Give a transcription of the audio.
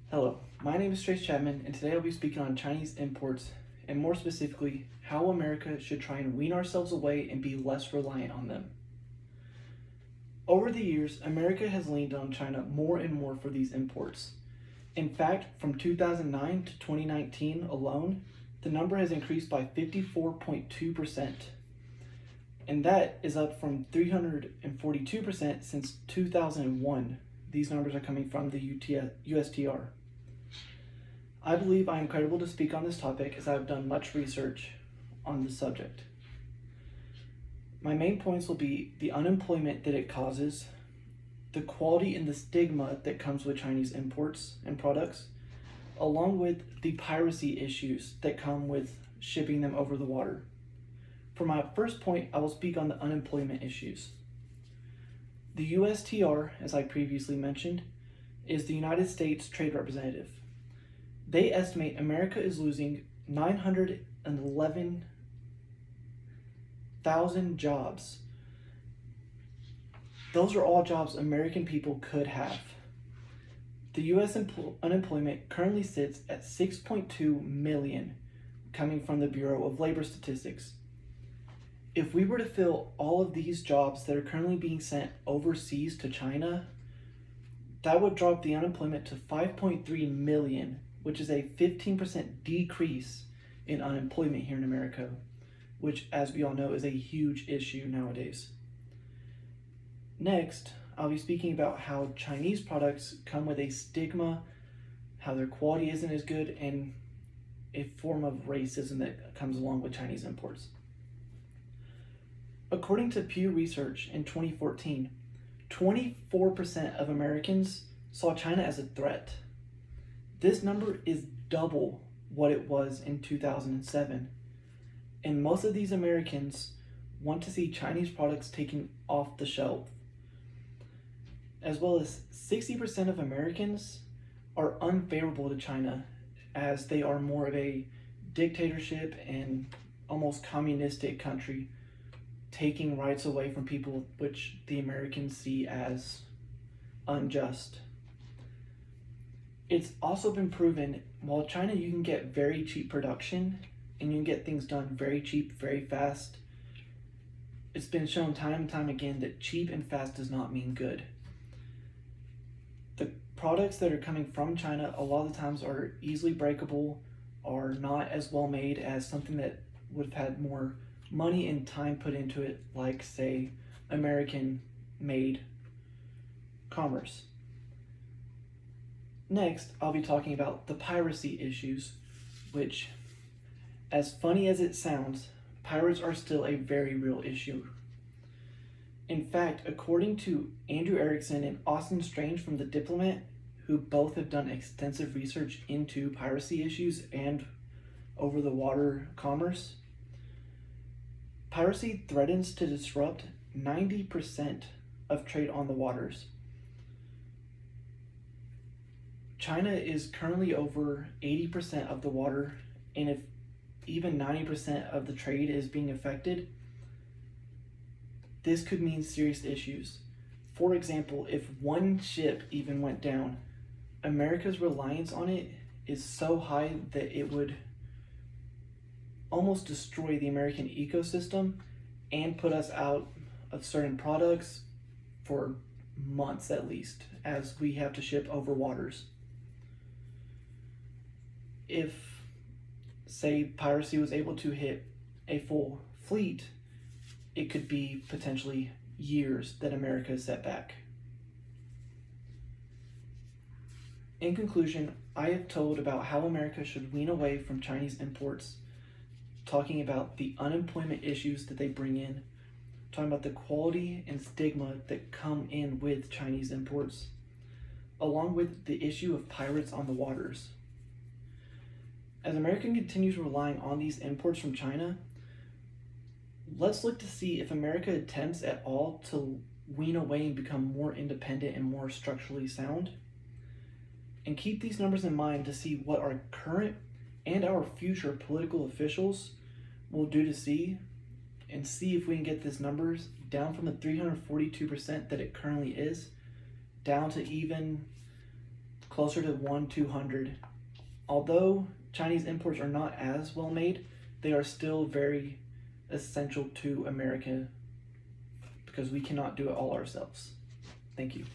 Hello, my name is Trace Chapman, and today I'll be speaking on Chinese imports, and more specifically, how America should try and wean ourselves away and be less reliant on them. Over the years, America has leaned on China more and more for these imports. In fact, from 2009 to 2019 alone, the number has increased by 54.2%, and that is up from 342% since 2001. These numbers are coming from the USTR. I believe I am credible to speak on this topic as I have done much research on the subject. My main points will be the unemployment that it causes, the quality and the stigma that comes with Chinese imports and products, along with the piracy issues that come with shipping them over the water. For my first point, I will speak on the unemployment issues. The USTR, as I previously mentioned, is the United States Trade Representative. They estimate America is losing 911,000 jobs. Those are all jobs American people could have. The U.S. unemployment currently sits at 6.2 million, coming from the Bureau of Labor Statistics. If we were to fill all of these jobs that are currently being sent overseas to China, that would drop the unemployment to 5.3 million, which is a 15% decrease in unemployment here in America, which, as we all know, is a huge issue nowadays. Next, I'll be speaking about how Chinese products come with a stigma, how their quality isn't as good, and a form of racism that comes along with Chinese imports. According to Pew Research in 2014, 24% of Americans saw China as a threat. This number is double what it was in 2007. And most of these Americans want to see Chinese products taken off the shelf. As well as 60% of Americans are unfavorable to China, as they are more of a dictatorship and almost communistic country, taking rights away from people which the Americans see as unjust. It's also been proven, while China you can get very cheap production and you can get things done very cheap, very fast, it's been shown time and time again that cheap and fast does not mean good. The products that are coming from China a lot of the times are easily breakable, are not as well made as something that would have had more money and time put into it, like, say, American made commerce. Next, I'll be talking about the piracy issues, which, as funny as it sounds, pirates are still a very real issue. In fact, according to Andrew Erickson and Austin Strange from The Diplomat, who both have done extensive research into piracy issues and over the water commerce, piracy threatens to disrupt 90% of trade on the waters. China is currently over 80% of the water, and if even 90% of the trade is being affected, this could mean serious issues. For example, if one ship even went down, America's reliance on it is so high that it would almost destroy the American ecosystem and put us out of certain products for months at least, as we have to ship over waters. If, say, piracy was able to hit a full fleet, it could be potentially years that America is set back. In conclusion, I have told about how America should wean away from Chinese imports, talking about the unemployment issues that they bring in, talking about the quality and stigma that come in with Chinese imports, along with the issue of pirates on the waters. As America continues relying on these imports from China, let's look to see if America attempts at all to wean away and become more independent and more structurally sound. And keep these numbers in mind to see what our current and our future political officials will do to see, and see if we can get these numbers down from the 342% that it currently is, down to even closer to 1-200. Although Chinese imports are not as well made, they are still very essential to America because we cannot do it all ourselves. Thank you.